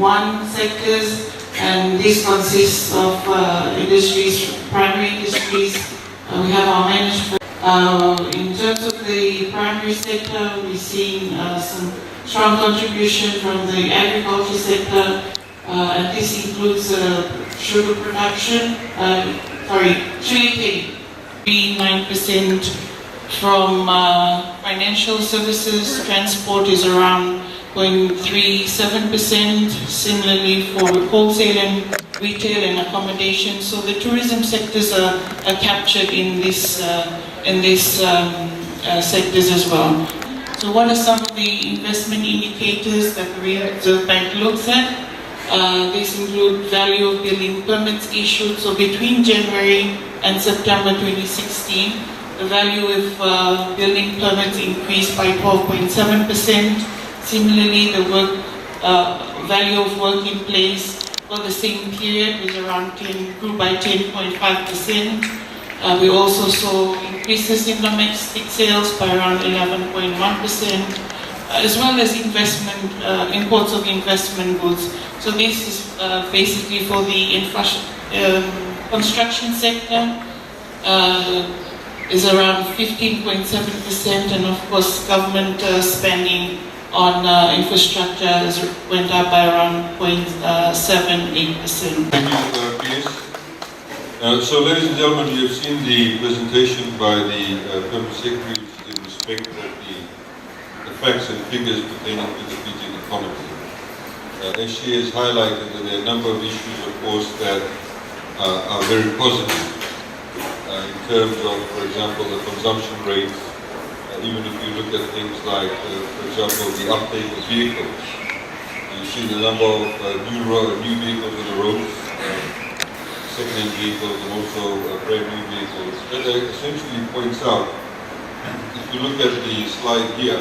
1 sectors, and this consists of industries, primary industries. We have our management. In terms of the primary sector, we're seeing some strong contribution from the agriculture sector, and this includes sugar production, sugarcane, 9%. From financial services, transport is around 0.37%, similarly for wholesale and retail and accommodation. So the tourism sectors are captured in this sectors as well. So what are some of the investment indicators that the Reserve Bank looks at? These include value of building permits issued. So between January and September 2016, the value of building permits increased by 12.7%. Similarly, the value of work in place for the same period was grew by 10.5%. We also saw increases in domestic sales by around 11.1%, as well as imports of investment goods. So this is basically for the construction sector. Is around 15.7%, and of course government spending on infrastructure went up by around 0.78%. Thank you, PS. So ladies and gentlemen, you have seen the presentation by the Permanent Secretary in respect of the facts and figures pertaining to the Fijian economy. As she has highlighted that there are a number of issues, of course, that are very positive. In terms of, for example, the consumption rates, even if you look at things like, for example, the uptake of vehicles, you see the number of new vehicles on the roads, second-hand vehicles, and also brand new vehicles. That essentially points out, if you look at the slide here,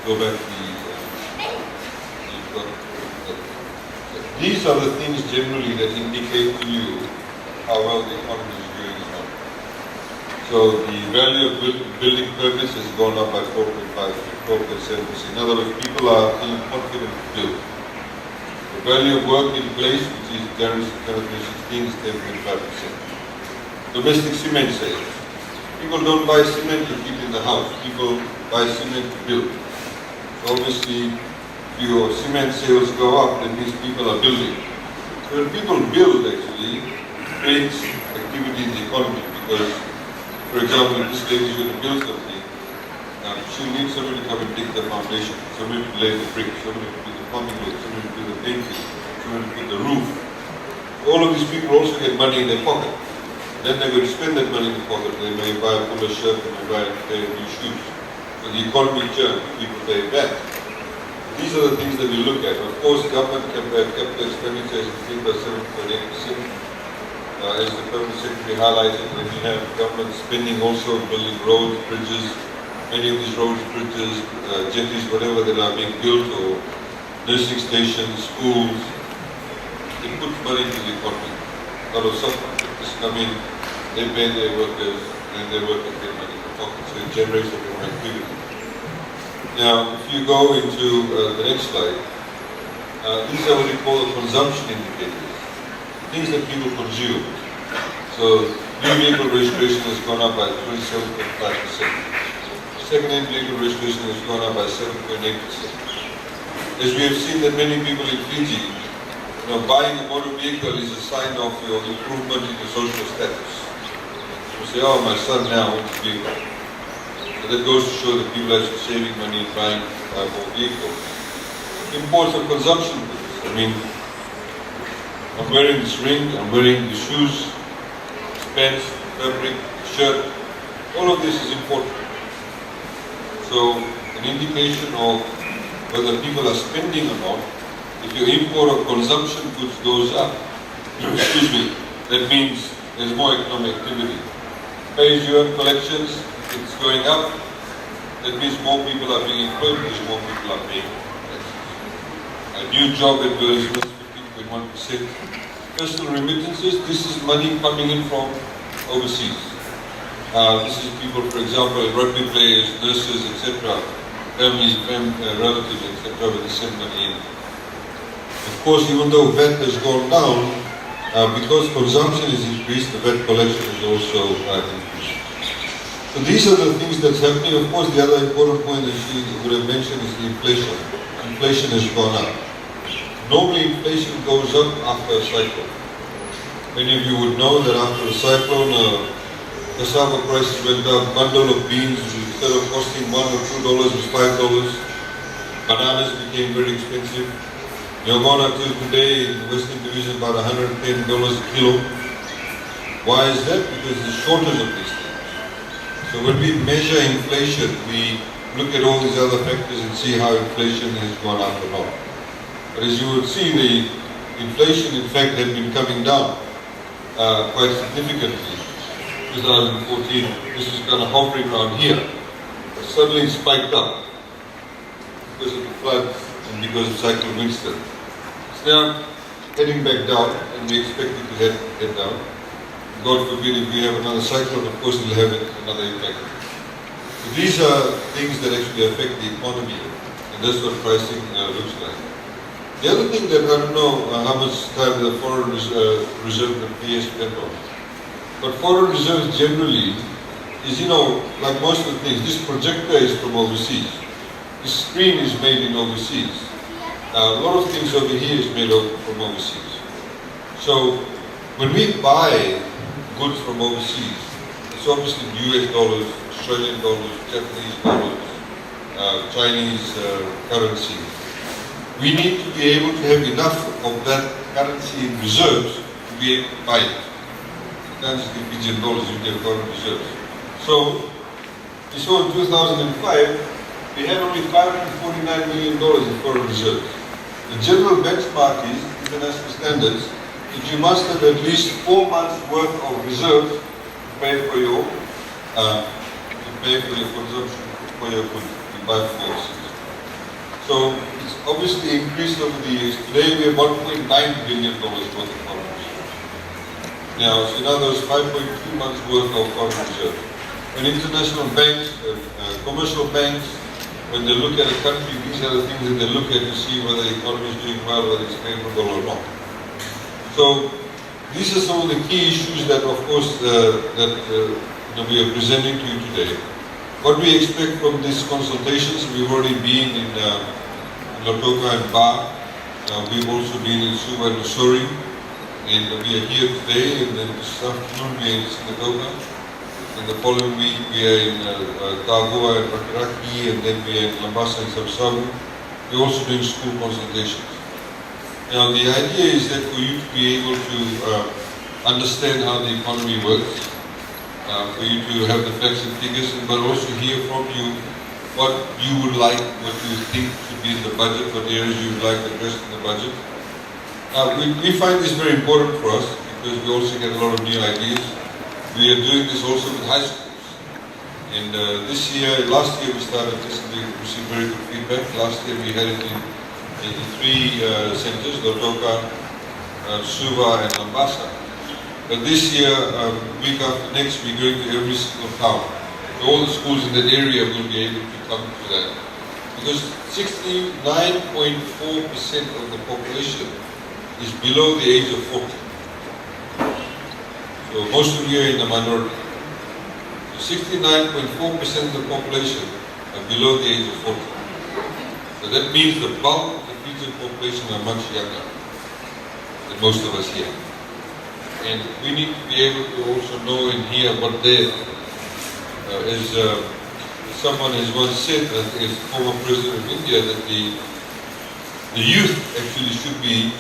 go back to these are the things generally that indicate to you how well the economy is doing. So the value of building permits has gone up by 4.7%. In other words, people are feeling confident to build. The value of work in place, which is January 2016, is 10.5%. Domestic cement sales. People don't buy cement to keep in the house. People buy cement to build. So obviously, if your cement sales go up, that means people are building. So when people build, actually, it creates activity in the economy because, for example, if this lady is going to build something, she'll need somebody to come and dig the foundation, somebody to lay the bricks, somebody to do the plumbing work, somebody to do the painting, somebody to put the roof. All of these people also get money in their pocket. Then they're going to spend that money in the pocket. They may buy a fuller shirt, they may buy a pair of new shoes. So the economy churns, people pay back. These are the things that we look at. Of course, government capital expenditure is increased by 7.8%. As the Permanent Secretary highlighted, when you have government spending also building roads, bridges, many of these roads, bridges, jetties, whatever that are being built, or nursing stations, schools, it puts money into the economy. A lot of subcontractors come in, they pay their workers, and their workers get money in the pocket, so it generates a bit of activity. Now, if you go into the next slide, these are what we call the consumption indicators. Things that people consume. So, new vehicle registration has gone up by 27.5%. Second-hand vehicle registration has gone up by 7.8%. As we have seen that many people in Fiji, buying a motor vehicle is a sign of your improvement in your social status. You say, oh, my son now owns a vehicle. So that goes to show that people are actually saving money and buying more vehicles. Imports of consumption goods. I'm wearing this ring, I'm wearing the shoes, pants, fabric, shirt. All of this is important. So, an indication of whether people are spending or not, if your import of consumption goods goes up, that means there's more economic activity. Pay-as-you-earn collections, if it's going up, that means more people are being employed because more people are paying taxes. A new job advertisement, 15.1%. Personal remittances, this is money coming in from overseas. This is people, for example, rugby players, nurses, etc., families, relatives, etc., where they send money in. Of course, even though VAT has gone down, because consumption is increased, the VAT collection is also increased. So these are the things that's happening. Of course, the other important point that she would have mentioned is the inflation. Inflation has gone up. Normally, inflation goes up after a cyclone. Many of you would know that after a cyclone, cassava prices went up. Bundle of beans, instead of costing $1 or $2, was $5. Bananas became very expensive. Yogona till today in the Western Division about $110 a kilo. Why is that? Because there's a shortage of these things. So when we measure inflation, we look at all these other factors and see how inflation has gone up or not. But as you will see, the inflation in fact had been coming down quite significantly. 2014, this is kind of hovering around here, but suddenly it spiked up because of the floods and because of Cyclone Winston. It's now heading back down, and we expect it to head down. God forbid if we have another cyclone, of course it will have another impact. So these are things that actually affect the economy, and that's what pricing looks like. The other thing that I don't know how much time the foreign reserve and PS spent on, but foreign reserves generally is, like most of the things, this projector is from overseas. This screen is made in overseas. A lot of things over here is made from overseas. So when we buy goods from overseas, it's obviously US dollars, Australian dollars, Japanese dollars, Chinese currency. We need to be able to have enough of that currency in reserves to be able to buy it. You can't just get Fijian dollars, you get foreign reserves. So we saw in 2005, we had only $549 million in foreign reserves. The general benchmark is, international standards, that you must have at least 4 months worth of reserves to pay for your consumption, for your goods you buy from overseas. So it's obviously increased over the years. Today we have $1.9 billion worth of foreign reserves. Now, so now there's 5.2 months worth of foreign reserves. When international banks, commercial banks, when they look at a country, these are the things that they look at to see whether the economy is doing well, whether it's favorable or not. So these are some of the key issues that, of course, we are presenting to you today. What we expect from these consultations, we've already been in Lautoka and Ba. We've also been in Suva and Usuri, and we are here today. And then this afternoon we are in Singatoka. And the following week we are in Tagua and Rakiraki, and then we are in Lambasa and Sabsabu. We're also doing school consultations. Now the idea is that for you to be able to understand how the economy works, for you to have the facts and figures, but also hear from you what you would like, what you think should be in the budget, what areas you would like addressed in the budget. We find this very important for us because we also get a lot of new ideas. We are doing this also with high schools. And last year we started this and we received very good feedback. Last year we had it in 3 centers, Lautoka, Suva and Lambasa. But this year, week after next, we're going to every single town. So all the schools in that area will be able to come to that. Because 69.4% of the population is below the age of 40. So most of you are in the minority. So 69.4% of the population are below the age of 40. So that means the bulk of the Fijian population are much younger than most of us here. And we need to be able to also know and hear what they as someone has once said, as former President of India, that the youth actually should be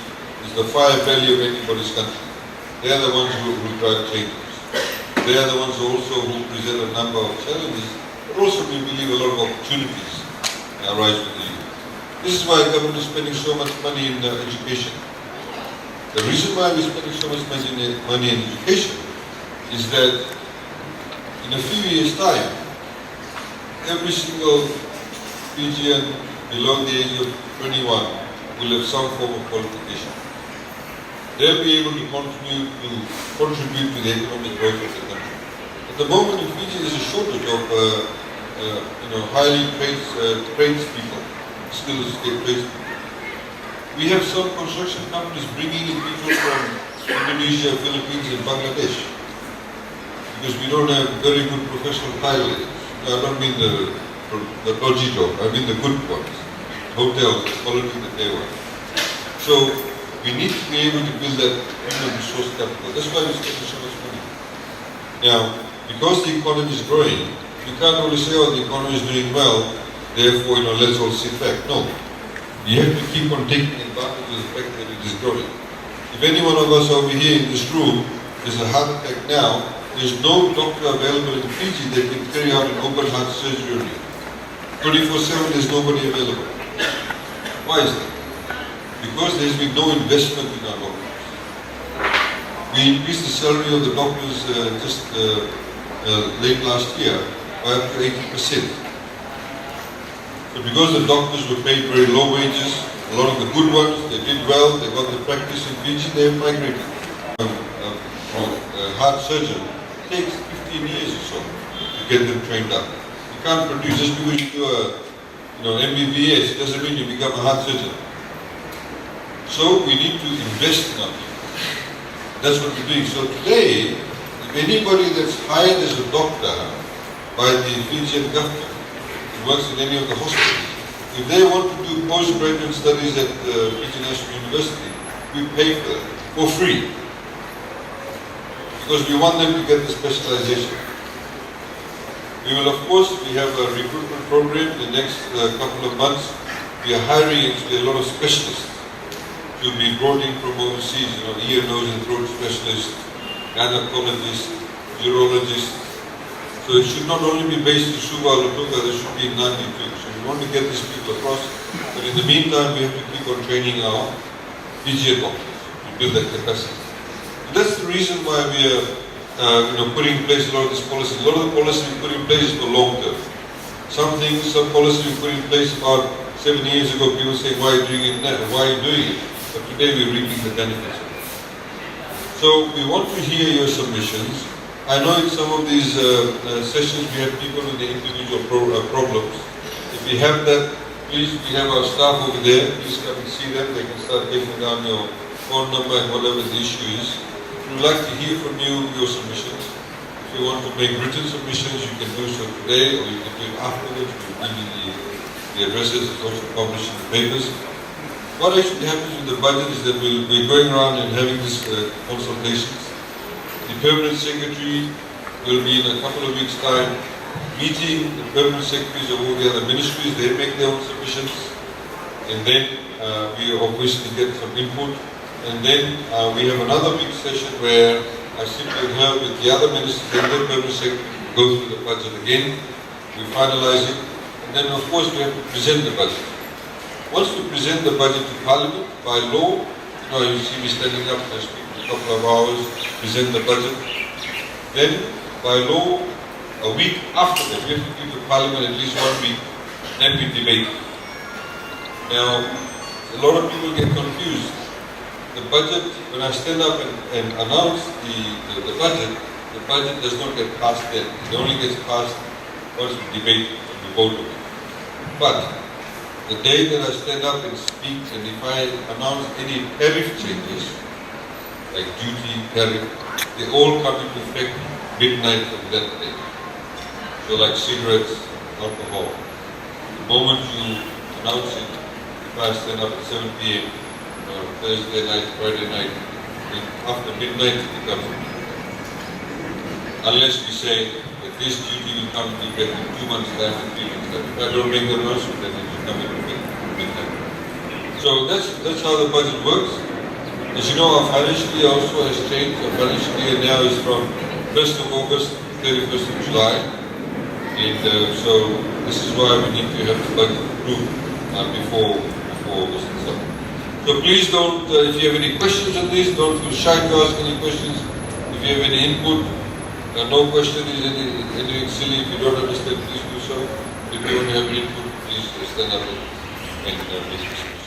the fire belly of anybody's country. They are the ones who drive changes. They are the ones also who present a number of challenges, but also we believe a lot of opportunities arise with the youth. This is why the government is spending so much money in education. The reason why we're spending so much money in education is that in a few years' time, every single Fijian below the age of 21 will have some form of qualification. They'll be able to continue to contribute to the economic growth of the country. At the moment in Fiji, there's a shortage of highly trained tradespeople, skilled tradespeople. We have some construction companies bringing in people from Indonesia, Philippines and Bangladesh. Because we don't have very good professional pilots. I don't mean the dodgy job, I mean the good ones. Hotels, the quality that they want. So we need to be able to build that human resource capital. That's why we're spending so much money. Now, because the economy is growing, you can't only say, oh, the economy is doing well, therefore, let's all sit back. No. You have to keep on taking advantage of the fact that it is growing. If any one of us over here in this room has a heart attack now, there's no doctor available in Fiji that can carry out an open heart surgery on you. 24/7, there's nobody available. Why is that? Because there's been no investment in our doctors. We increased the salary of the doctors just late last year by up to 80%. So because the doctors were paid very low wages, a lot of the good ones, they did well, they got the practice in Fiji, they have migrated. A heart surgeon takes 15 years or so to get them trained up. You can't produce just because you do MBBS, it doesn't mean you become a heart surgeon. So we need to invest in our people. That's what we're doing. So today, if anybody that's hired as a doctor by the Fijian government, who works in any of the hospitals, if they want to do postgraduate studies at Fijian National University, we pay for that for free. Because we want them to get the specialization. We will, of course, we have a recruitment program in the next couple of months. We are hiring actually a lot of specialists to be brought in from overseas, ear, nose and throat specialists, gynecologists, urologists. So it should not only be based in Suva or Lutuka, there should be in Nadi too. So we want to get these people across. But in the meantime, we have to keep on training our Fijian doctors to build that capacity. And that's the reason why we are putting in place a lot of this policy. A lot of the policy we put in place is for long term. Some policy we put in place about 7 years ago, people say, why are you doing it now? Why are you doing it? But today we're reaping the benefits. So we want to hear your submissions. I know in some of these sessions we have people with the individual problems. If we have that, please, we have our staff over there. Please come and see them. They can start taking down your phone number and whatever the issue is. We'd like to hear from you, your submissions. If you want to make written submissions, you can do so today or you can do it afterwards. We'll give you the addresses. It's also published in the papers. What actually happens with the budget is that we're going around and having these consultations. The permanent secretary will be in a couple of weeks' time meeting the permanent secretaries of all the other ministries. They make their own submissions. And then we obviously get some input. And then we have another big session where I sit with her, with the other ministers and the permanent secretary, go through the budget again. We finalize it. And then of course we have to present the budget. Once we present the budget to Parliament, by law, you see me standing up and speak for a couple of hours, present the budget. Then, by law, a week after that, we have to give the Parliament at least 1 week, then we debate. Now, a lot of people get confused. The budget, when I stand up and announce the budget does not get passed then. It only gets passed once we debate and we vote on it. But the day that I stand up and speak, and if I announce any tariff changes, like duty, tariff, they all come into effect midnight of that day. So like cigarettes, alcohol. The moment you announce it, if I stand up at 7 p.m. or Thursday night, Friday night, then after midnight it becomes unless we say that this duty will come into effect in 2 months' time and 3 months' time. If I don't make the announcement, then it will come into effect midnight. So that's how the budget works. As you know, our financial year also has changed. Our financial year now is from 1st of August to 31st of July. And so this is why we need to have the budget approved before August and so. So please don't, if you have any questions on this, don't feel shy to ask any questions. If you have any input, no question is anything silly. If you don't understand, please do so. If you want to have input, please stand up and please.